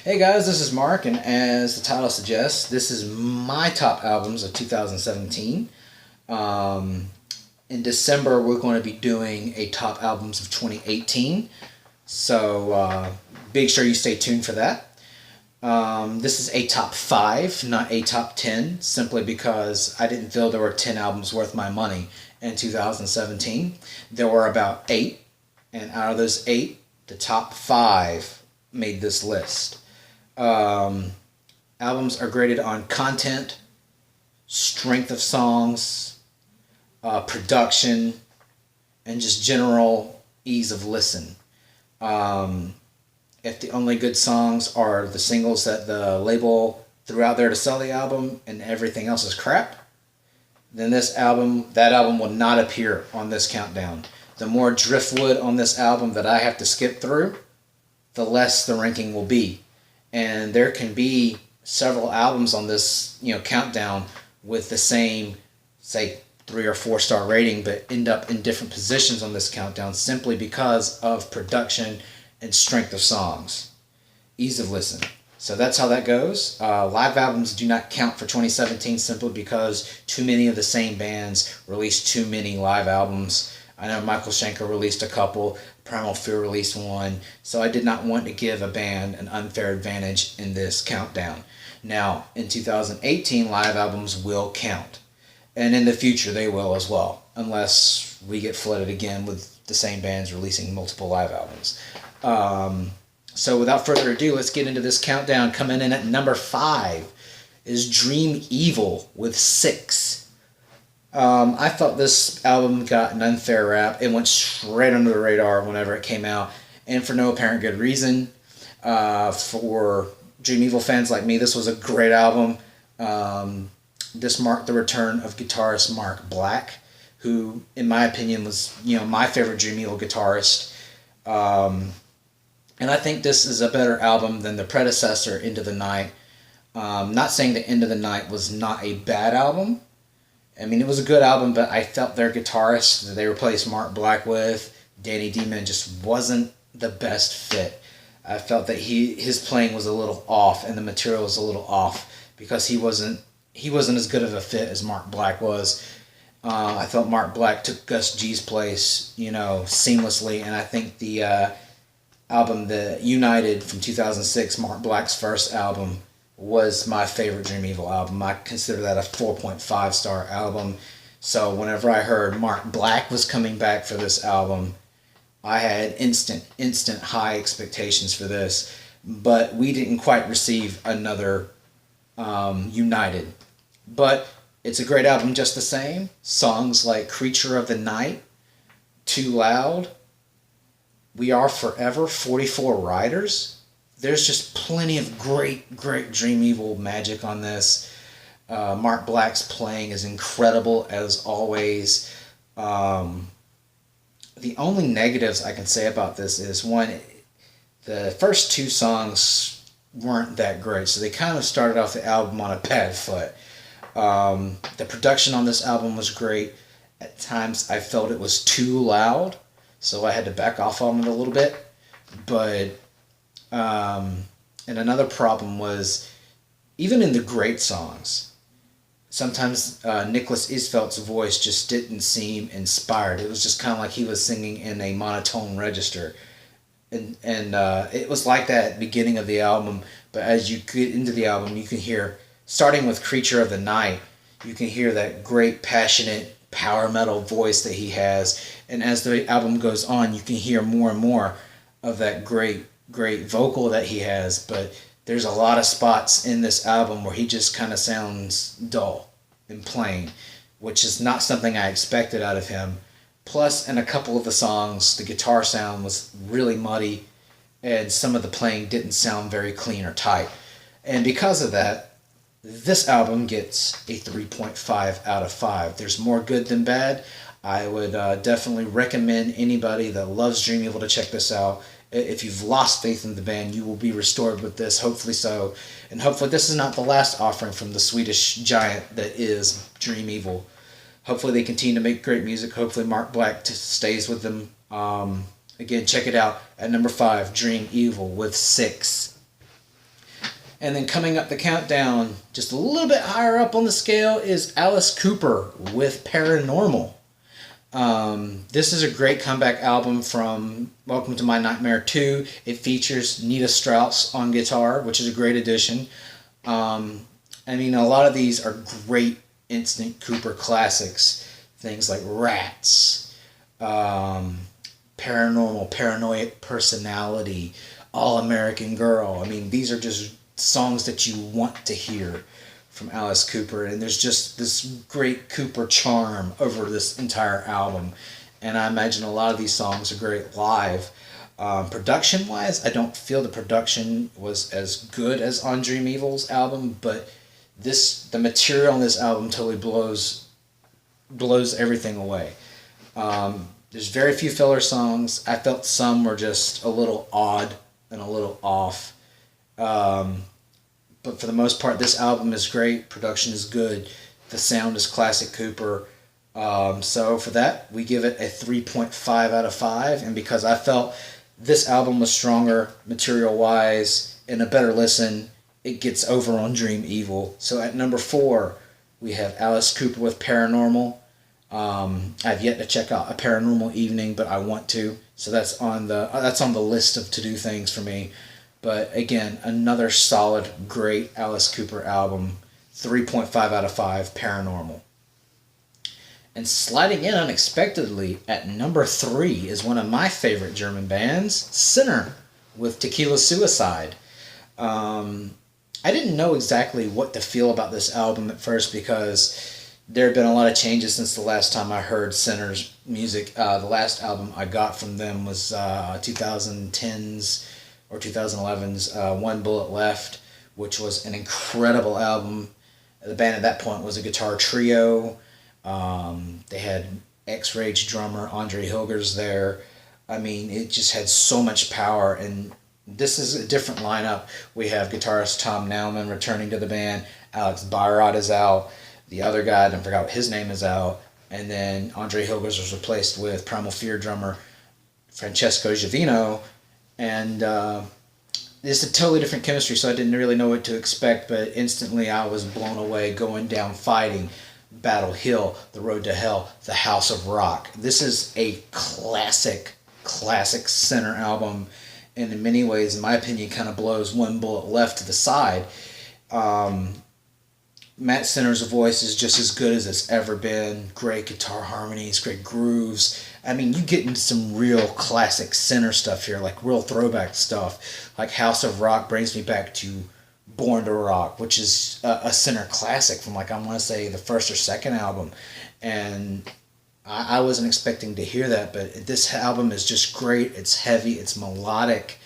Hey guys, this is Mark, and as the title suggests, this is my top albums of 2017. Um, in December, we're going to be doing a top albums of 2018, so big sure you stay tuned for that. This is a top 5, not a top 10, simply because I didn't feel there were 10 albums worth my money in 2017. There were about 8, and out of those 8, the top 5 made this list. Um, Albums are graded on content, strength of songs, production, and just general ease of listen. Um, if the only good songs are the singles that the label threw out there to sell the album and everything else is crap, then that album will not appear on this countdown. The more driftwood on this album that I have to skip through, the less the ranking will be. And there can be several albums on this, countdown with the same, say, 3 or 4 star rating, but end up in different positions on this countdown simply because of production and strength of songs, ease of listen. So that's how that goes. Live albums do not count for 2017 simply because too many of the same bands released too many live albums. I know Michael Schenker released a couple, Primal Fear released one, so I did not want to give a band an unfair advantage in this countdown. Now, in 2018, live albums will count, and in the future they will as well, unless we get flooded again with the same bands releasing multiple live albums. So without further ado, let's get into this countdown. Coming in at number 5 is Dream Evil with 6. I thought this album got an unfair rap. It went straight under the radar whenever it came out, and for no apparent good reason. For Dream Evil fans like me, this was a great album. This marked the return of guitarist Mark Black, who, in my opinion, was my favorite Dream Evil guitarist. And I think this is a better album than the predecessor, Into the Night. Not saying that Into the Night was not a bad album. I mean, it was a good album, but I felt their guitarist that they replaced Mark Black with, Danny Demon, just wasn't the best fit. I felt that his playing was a little off, and the material was a little off because he wasn't as good of a fit as Mark Black was. I felt Mark Black took Gus G's place, seamlessly, and I think the album, the United from 2006, Mark Black's first album, was my favorite Dream Evil album. I consider that a 4.5 star album. So whenever I heard Mark Black was coming back for this album, I had instant high expectations for this. But we didn't quite receive another United. But it's a great album just the same. Songs like Creature of the Night, Too Loud, We Are Forever, 44 Riders. There's just plenty of great Dream Evil magic on this. Mark Black's playing is incredible as always. The only negatives I can say about this is, one, the first 2 songs weren't that great, so they kind of started off the album on a bad foot. The production on this album was great. At times I felt it was too loud, so I had to back off on it a little bit. But and another problem was, even in the great songs, sometimes Nicholas Isfeld's voice just didn't seem inspired. It was just kind of like he was singing in a monotone register. And it was like that at the beginning of the album, but as you get into the album, you can hear, starting with Creature of the Night, you can hear that great, passionate, power metal voice that he has. And as the album goes on, you can hear more and more of that great vocal that he has. But there's a lot of spots in this album where he just kind of sounds dull and plain, which is not something I expected out of him. Plus, in a couple of the songs, the guitar sound was really muddy, and some of the playing didn't sound very clean or tight. And because of that, this album gets a 3.5 out of 5. There's more good than bad. I would definitely recommend anybody that loves Dream Evil to check this out. If you've lost faith in the band, you will be restored with this, hopefully so. And hopefully this is not the last offering from the Swedish giant that is Dream Evil. Hopefully they continue to make great music. Hopefully Mark Black stays with them Again, check it out at number 5, Dream Evil with 6. And then coming up the countdown, just a little bit higher up on the scale, is Alice Cooper with Paranormal. This is a great comeback album from Welcome to My Nightmare 2. It features Nita Strauss on guitar, which is a great addition. I mean, a lot of these are great instant Cooper classics. Things like Rats, Paranormal, Paranoid Personality, All American Girl. I mean, these are just songs that you want to hear from Alice Cooper, and there's just this great Cooper charm over this entire album. And I imagine a lot of these songs are great live. Production wise, I don't feel the production was as good as on Dream Evil's album, but the material on this album totally blows everything away. There's very few filler songs. I felt some were just a little odd and a little off. But for the most part, this album is great. Production is good. The sound is classic Cooper. So for that, we give it a 3.5 out of 5. And because I felt this album was stronger material-wise and a better listen, it gets over on Dream Evil. So at number 4, we have Alice Cooper with Paranormal. I've yet to check out A Paranormal Evening, but I want to. So that's on the list of to-do things for me. But again, another solid, great Alice Cooper album. 3.5 out of 5, Paranormal. And sliding in unexpectedly at number 3 is one of my favorite German bands, Sinner, with Tequila Suicide. I didn't know exactly what to feel about this album at first because there have been a lot of changes since the last time I heard Sinner's music. The last album I got from them was 2010's or 2011's One Bullet Left, which was an incredible album. The band at that point was a guitar trio. They had X-Rage drummer Andre Hilgers there. I mean, it just had so much power, and this is a different lineup. We have guitarist Tom Naumann returning to the band. Alex Bayrod is out. The other guy, I forgot what his name, is out. And then Andre Hilgers was replaced with Primal Fear drummer Francesco Giovinno. And it's a totally different chemistry, so I didn't really know what to expect, but instantly I was blown away. Going Down Fighting, Battle Hill, The Road to Hell, The House of Rock. This is a classic Sinner album, and in many ways, in my opinion, kind of blows One Bullet Left to the side. Matt Sinner's voice is just as good as it's ever been. Great guitar harmonies, great grooves. I mean, you get into some real classic Sinner stuff here, like real throwback stuff. Like House of Rock brings me back to Born to Rock, which is a Sinner classic from, like, I want to say the first or second album. And I wasn't expecting to hear that, but this album is just great. It's heavy, it's melodic.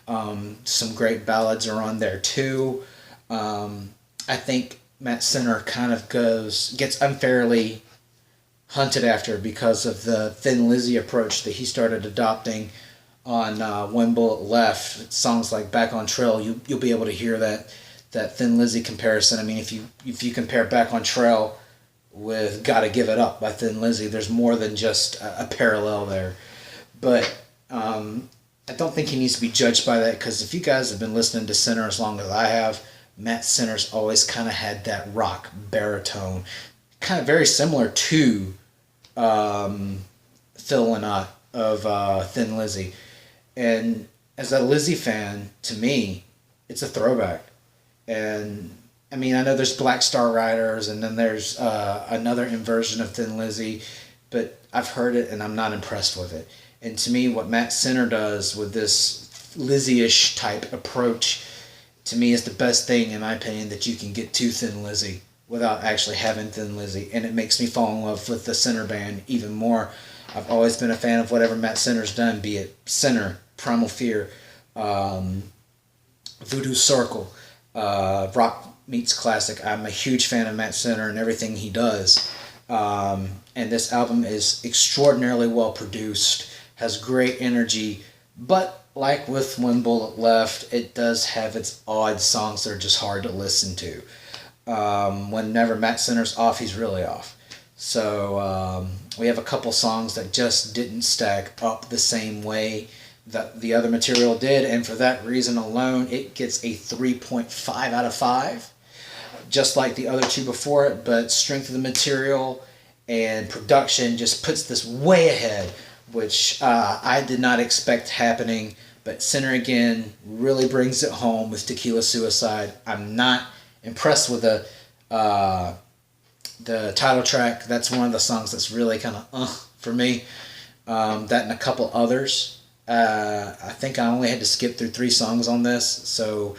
Some great ballads are on there too. I think Matt Sinner kind of gets unfairly hunted after because of the Thin Lizzy approach that he started adopting on One Bullet Left. Songs like Back on Trail, you'll be able to hear that Thin Lizzy comparison. I mean, if you compare Back on Trail with Gotta Give It Up by Thin Lizzy, there's more than just a parallel there. But I don't think he needs to be judged by that, because if you guys have been listening to Sinner as long as I have, Matt Sinner's always kind of had that rock baritone, kind of very similar to Phil Lynott of Thin Lizzy. And as a Lizzy fan, to me, it's a throwback. And I mean, I know there's Black Star Riders, and then there's another inversion of Thin Lizzy, but I've heard it and I'm not impressed with it. And to me, what Matt Sinner does with this Lizzy-ish type approach, to me, is the best thing, in my opinion, that you can get to Thin Lizzy without actually having Thin Lizzy. And it makes me fall in love with the Sinner band even more. I've always been a fan of whatever Matt Sinner's done, be it Sinner, Primal Fear, Voodoo Circle, Rock Meets Classic. I'm a huge fan of Matt Sinner and everything he does. And this album is extraordinarily well produced, has great energy, but like with One Bullet Left, it does have its odd songs that are just hard to listen to. Whenever Matt Sinner's off, he's really off. So We have a couple songs that just didn't stack up the same way that the other material did, and for that reason alone, it gets a 3.5 out of 5, just like the other two before it, but strength of the material and production just puts this way ahead, which I did not expect happening. But Sinner again really brings it home with Tequila Suicide. I'm not impressed with the title track. That's one of the songs that's really kind of for me. That and a couple others. I think I only had to skip through 3 songs on this, so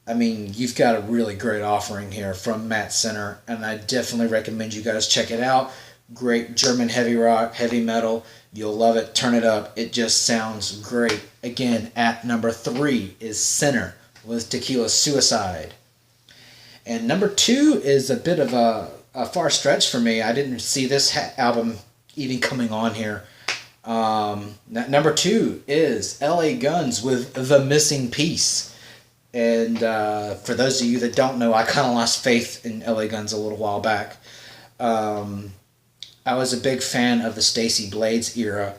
I mean, you've got a really great offering here from Matt Sinner, and I definitely recommend you guys check it out. Great German heavy rock, heavy metal. You'll love it. Turn it up. It just sounds great. Again, at number 3 is Sinner with Tequila Suicide. And number 2 is a bit of a far stretch for me. I didn't see this album even coming on here. Number 2 is LA Guns with The Missing Piece. And for those of you that don't know, I kind of lost faith in LA Guns a little while back. I was a big fan of the Stacey Blades era,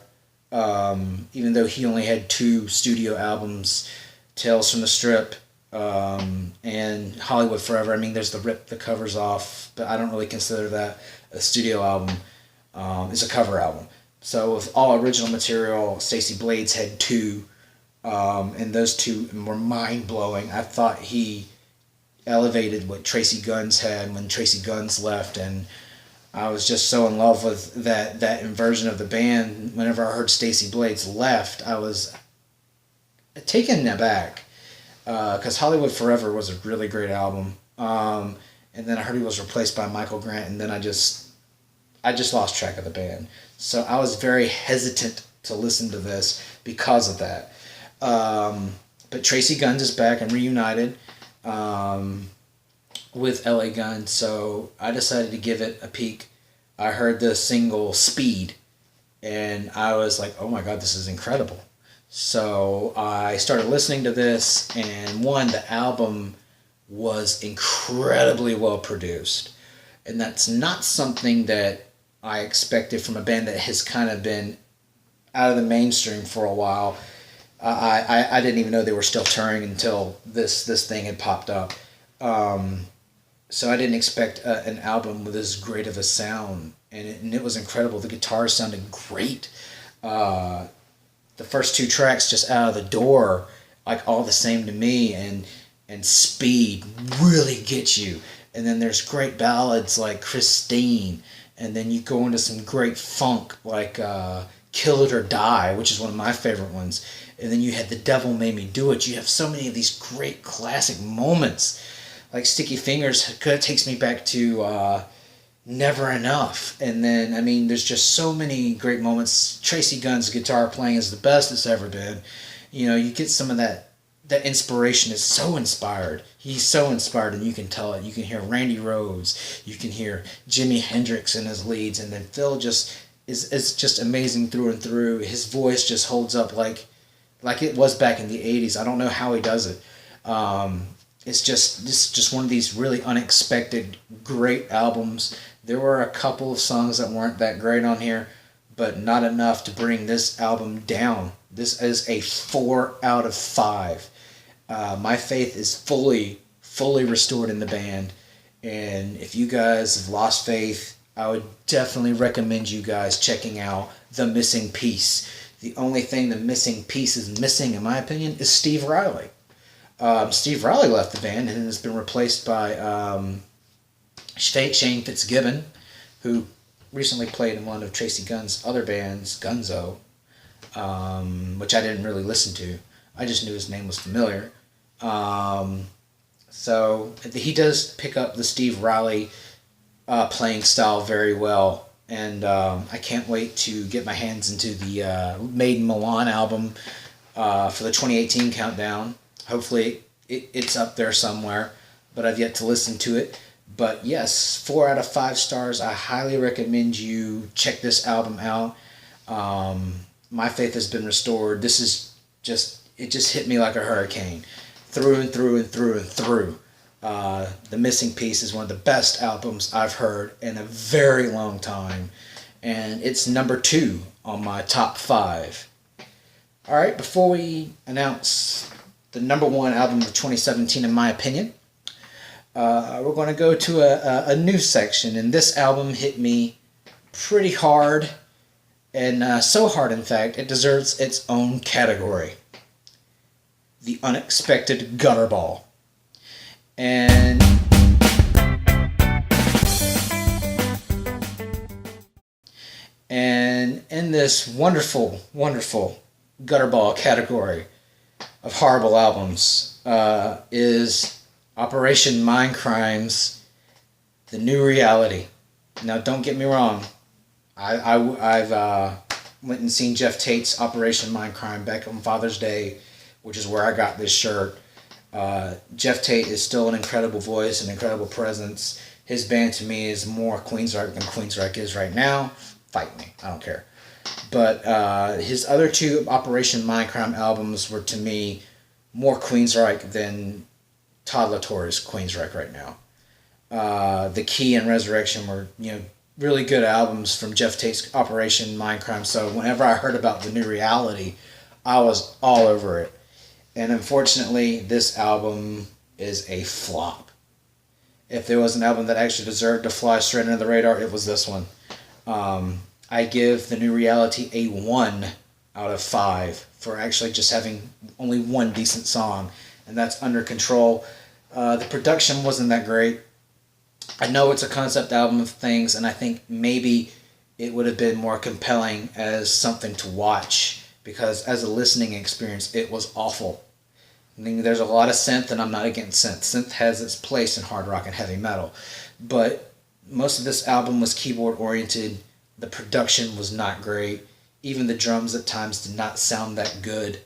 even though he only had 2 studio albums, Tales from the Strip and Hollywood Forever. I mean, there's the Rip the Covers Off, but I don't really consider that a studio album. It's a cover album. So with all original material, Stacey Blades had 2. And those 2 were mind-blowing. I thought he elevated what Tracy Guns had when Tracy Guns left, and I was just so in love with that inversion of the band. Whenever I heard Stacey Blades left, I was taken aback, because Hollywood Forever was a really great album. And then I heard he was replaced by Michael Grant, and then I just lost track of the band. So I was very hesitant to listen to this because of that. But Tracy Guns is back and reunited with LA Guns, so I decided to give it a peek. I heard the single Speed, and I was like, oh my god, this is incredible. So I started listening to this, and the album was incredibly well produced. And that's not something that I expected from a band that has kind of been out of the mainstream for a while. I didn't even know they were still touring until this thing had popped up. So I didn't expect an album with as great of a sound, and it was incredible. The guitars sounded great. The first 2 tracks just out of the door, like All the Same to Me and Speed really get you. And then there's great ballads like Christine, and then you go into some great funk like Kill It or Die, which is one of my favorite ones. And then you had The Devil Made Me Do It. You have so many of these great classic moments. Like Sticky Fingers takes me back to Never Enough. And then, I mean, there's just so many great moments. Tracy Gunn's guitar playing is the best it's ever been. You know, you get some of that inspiration is so inspired. He's so inspired, and you can tell it. You can hear Randy Rhoads. You can hear Jimi Hendrix in his leads. And then Phil just is just amazing through and through. His voice just holds up like it was back in the 80s. I don't know how he does it. It's just one of these really unexpected great albums. There were a couple of songs that weren't that great on here, but not enough to bring this album down. This is a 4 out of 5. My faith is fully restored in the band, and if you guys have lost faith, I would definitely recommend you guys checking out The Missing Piece. The only thing The Missing Piece is missing, in my opinion, is Steve Riley. Steve Riley left the band and has been replaced by Shane Fitzgibbon, who recently played in one of Tracy Gunn's other bands, Gunzo, which I didn't really listen to. I just knew his name was familiar. So he does pick up the Steve Riley playing style very well. And I can't wait to get my hands into the Made in Milan album for the 2018 countdown. Hopefully it's up there somewhere, but I've yet to listen to it. But yes, 4 out of 5 stars. I highly recommend you check this album out. My faith has been restored. This is it just hit me like a hurricane, through and through and through and through. The Missing Piece is one of the best albums I've heard in a very long time. and it's number 2 on my top 5. All right, before we announce the number 1 album of 2017, in my opinion, we're going to go to a new section, and this album hit me pretty hard, and so hard, in fact, it deserves its own category. The Unexpected Gutterball. And in this wonderful, wonderful Gutterball category of horrible albums is Operation Mindcrime's The New Reality. Now, don't get me wrong. I've went and seen Geoff Tate's Operation Mindcrime back on Father's Day, which is where I got this shirt. Geoff Tate is still an incredible voice, an incredible presence. His band to me is more Queensryche than Queensryche is right now. Fight me, I don't care. But his other 2 Operation Mindcrime albums were to me more Queensryche than Todd La Torre's Queensryche right now. The Key and Resurrection were, really good albums from Geoff Tate's Operation Mindcrime. So whenever I heard about The New Reality, I was all over it. And unfortunately, this album is a flop. If there was an album that actually deserved to fly straight under the radar, it was this one. I give The New Reality a 1 out of 5 for actually just having only one decent song, and that's Under Control. The production wasn't that great. I know it's a concept album of things, and I think maybe it would have been more compelling as something to watch, because as a listening experience, it was awful. I mean, there's a lot of synth, and I'm not against synth. Synth has its place in hard rock and heavy metal. But most of this album was keyboard-oriented. The production was not great. Even the drums at times did not sound that good.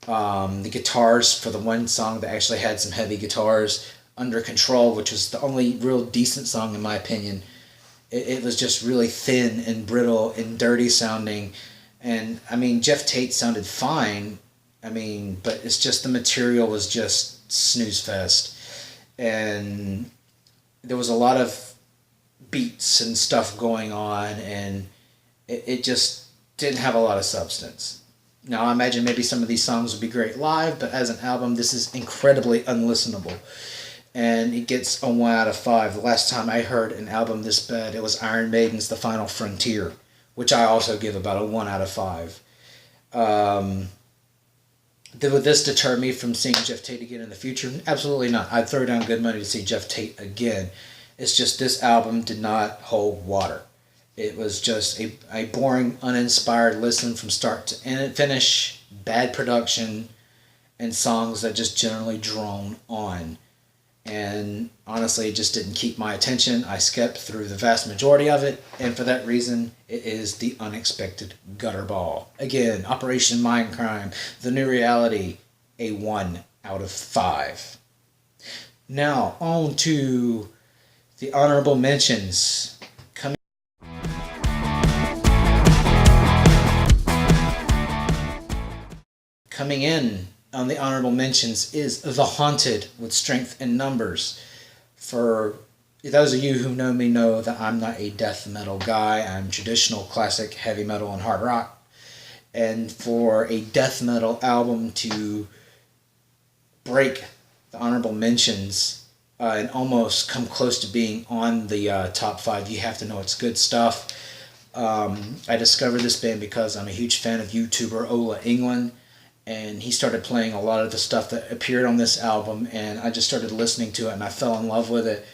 The guitars, for the one song that actually had some heavy guitars, Under Control, which was the only real decent song in my opinion, it was just really thin and brittle and dirty sounding. And, I mean, Geoff Tate sounded fine, but it's just the material was just snooze fest. And there was a lot of beats and stuff going on, and it just didn't have a lot of substance. Now, I imagine maybe some of these songs would be great live, but as an album, this is incredibly unlistenable. And it gets a 1 out of 5. The last time I heard an album this bad, it was Iron Maiden's The Final Frontier, which I also give about a 1 out of 5. Would this deter me from seeing Geoff Tate again in the future? Absolutely not. I'd throw down good money to see Geoff Tate again. It's just this album did not hold water. It was just a boring, uninspired listen from start to finish, bad production, and songs that just generally drone on. And honestly, it just didn't keep my attention. I skipped through the vast majority of it, and for that reason, it is The Unexpected Gutterball. Again, Operation Mindcrime, The New Reality, a 1 out of 5. Now, on to the honorable mentions. Coming in on the honorable mentions is The Haunted with Strength in Numbers. For those of you who know me know that I'm not a death metal guy. I'm traditional, classic, heavy metal, and hard rock. And for a death metal album to break the honorable mentions and almost come close to being on the top 5, you have to know it's good stuff. I discovered this band because I'm a huge fan of YouTuber Ola England, and he started playing a lot of the stuff that appeared on this album, and I just started listening to it, and I fell in love with it.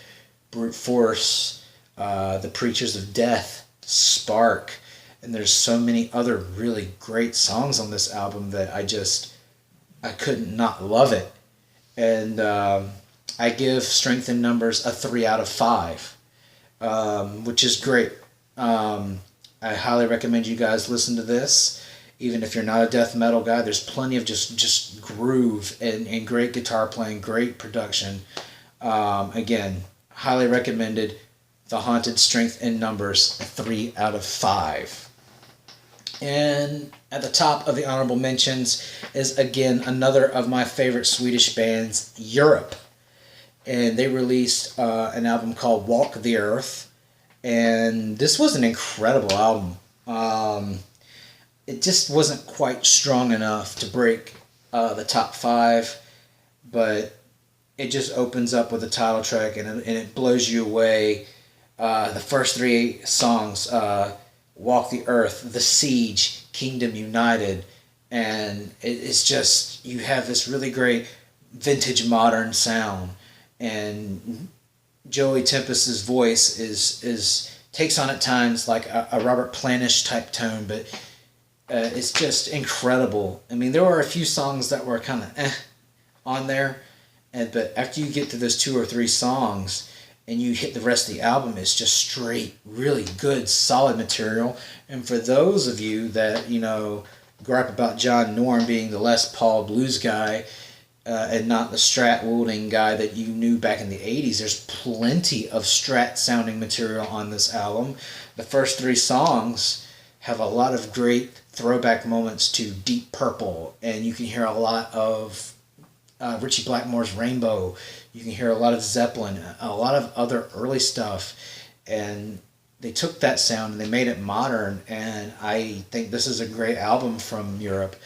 Brute Force, The Preachers of Death, Spark, and there's so many other really great songs on this album that I couldn't not love it. And I give Strength in Numbers a 3 out of 5, which is great. I highly recommend you guys listen to this. Even if you're not a death metal guy, there's plenty of just groove and great guitar playing, great production. Again, highly recommended. The Haunted, Strength in Numbers, a 3 out of 5. And at the top of the honorable mentions is, again, another of my favorite Swedish bands, Europe. And they released an album called Walk the Earth. And this was an incredible album. It just wasn't quite strong enough to break the top five, but it just opens up with the title track and it blows you away. The first three songs, Walk the Earth, The Siege, Kingdom United, and it's just, you have this really great vintage modern sound, and Joey Tempest's voice is takes on at times like a Robert Planish type tone, but it's just incredible. I mean, there were a few songs that were kind of on there, but after you get to those two or three songs and you hit the rest of the album, it's just straight, really good, solid material. And for those of you that, gripe about John Norm being the Les Paul blues guy and not the Strat wielding guy that you knew back in the 80s, there's plenty of Strat sounding material on this album. The first three songs have a lot of great throwback moments to Deep Purple, and you can hear a lot of Ritchie Blackmore's Rainbow. You can hear a lot of Zeppelin, a lot of other early stuff, and they took that sound and they made it modern, and I think this is a great album from Europe.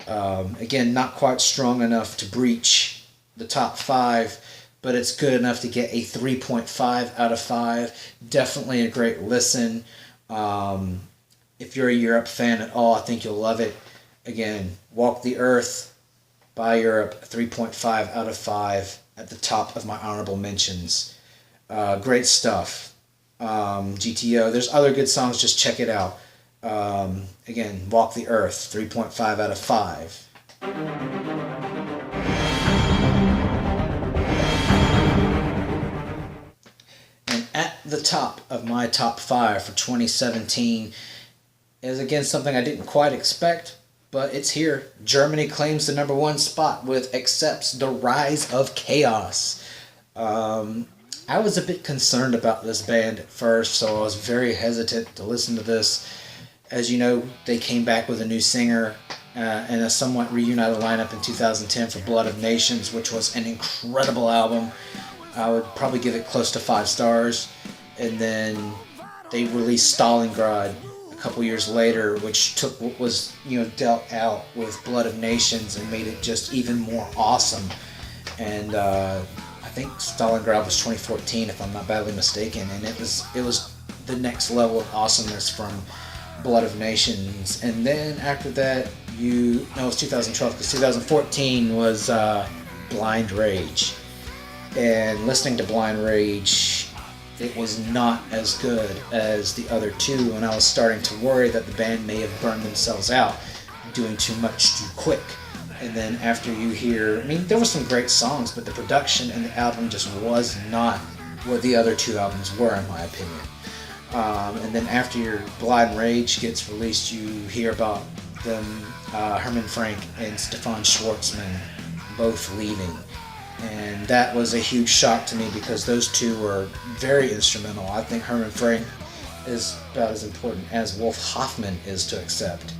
Again, not quite strong enough to breach the top five, but it's good enough to get a 3.5 out of 5. Definitely a great listen. If you're a Europe fan at all, I think you'll love it. Again, Walk the Earth by Europe, 3.5 out of 5 at the top of my honorable mentions. Great stuff. GTO. There's other good songs, just check it out. Again, Walk the Earth, 3.5 out of 5. And at the top of my top 5 for 2017 is again something I didn't quite expect, but it's here. Germany claims the number 1 spot with Accept's The Rise of Chaos. I was a bit concerned about this band at first, so I was very hesitant to listen to this. As you know, they came back with a new singer and a somewhat reunited lineup in 2010 for Blood of Nations, which was an incredible album. I would probably give it close to 5 stars. And then they released Stalingrad a couple years later, which took what was dealt out with Blood of Nations and made it just even more awesome. And I think Stalingrad was 2014, if I'm not badly mistaken, and it was the next level of awesomeness from Blood of Nations. And then after that, it was 2012, because 2014 was Blind Rage. And listening to Blind Rage, it was not as good as the other two, and I was starting to worry that the band may have burned themselves out doing too much too quick. And then after you hear, there were some great songs, but the production and the album just was not what the other two albums were, in my opinion. And then after your Blind Rage gets released, you hear about them, Herman Frank and Stefan Schwartzman both leaving. And that was a huge shock to me, because those two were very instrumental. I think Herman Frank is about as important as Wolf Hoffmann is to Accept.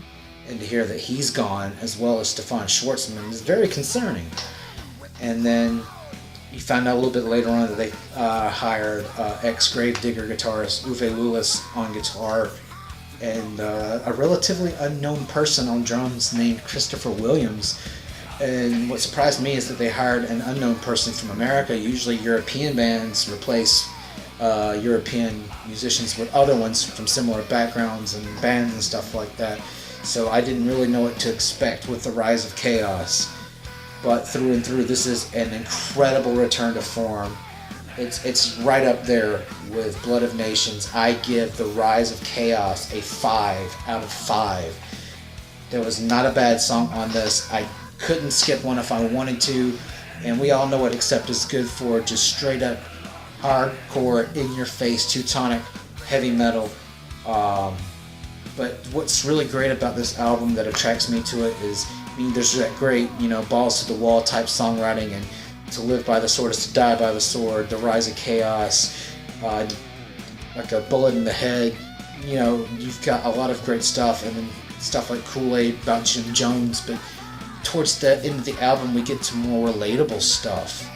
And to hear that he's gone, as well as Stefan Schwartzman, is very concerning. And then you found out a little bit later on that they hired ex-Gravedigger guitarist Uwe Lullis on guitar, and a relatively unknown person on drums named Christopher Williams. And what surprised me is that they hired an unknown person from America. Usually European bands replace European musicians with other ones from similar backgrounds and bands and stuff like that. So I didn't really know what to expect with The Rise of Chaos. But through and through, this is an incredible return to form. It's right up there with Blood of Nations. I give The Rise of Chaos a 5 out of 5. There was not a bad song on this. I couldn't skip one if I wanted to. And we all know what Accept is good for. Just straight up hardcore, in-your-face, Teutonic heavy metal. But what's really great about this album that attracts me to it is, there's that great, balls to the wall type songwriting, and To Live by the Sword is to Die by the Sword, The Rise of Chaos, like a bullet in the head. You've got a lot of great stuff, and then stuff like Kool-Aid about Jim Jones. But towards the end of the album, we get to more relatable stuff.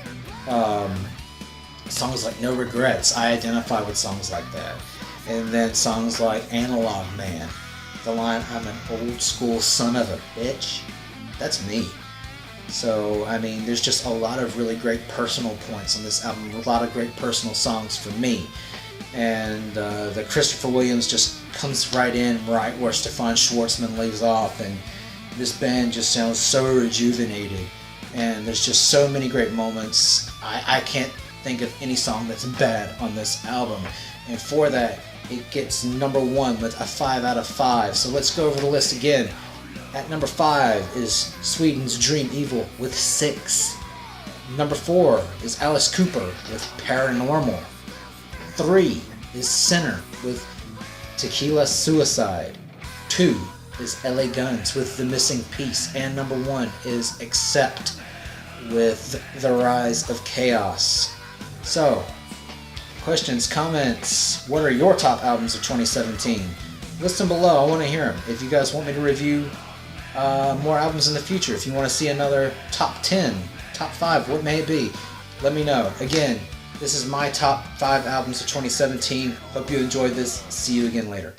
Songs like No Regrets, I identify with songs like that. And then songs like Analog Man. The line, I'm an old school son of a bitch. That's me. So, I mean, there's just a lot of really great personal points on this album. A lot of great personal songs for me. And the Christopher Williams just comes right in right where Stefan Schwartzman leaves off. And this band just sounds so rejuvenated. And there's just so many great moments. I can't think of any song that's bad on this album. And for that, it gets number 1 with a 5 out of 5. So let's go over the list again. At number 5 is Sweden's Dream Evil with 6. Number 4 is Alice Cooper with Paranormal. 3 is Sinner with Tequila Suicide. 2 is LA Guns with The Missing Piece. And number 1 is Accept with The Rise of Chaos. So, questions, comments, what are your top albums of 2017? List them below, I want to hear them. If you guys want me to review more albums in the future, if you want to see another top 10, top 5, what may it be, let me know. Again, this is my top 5 albums of 2017. Hope you enjoyed this. See you again later.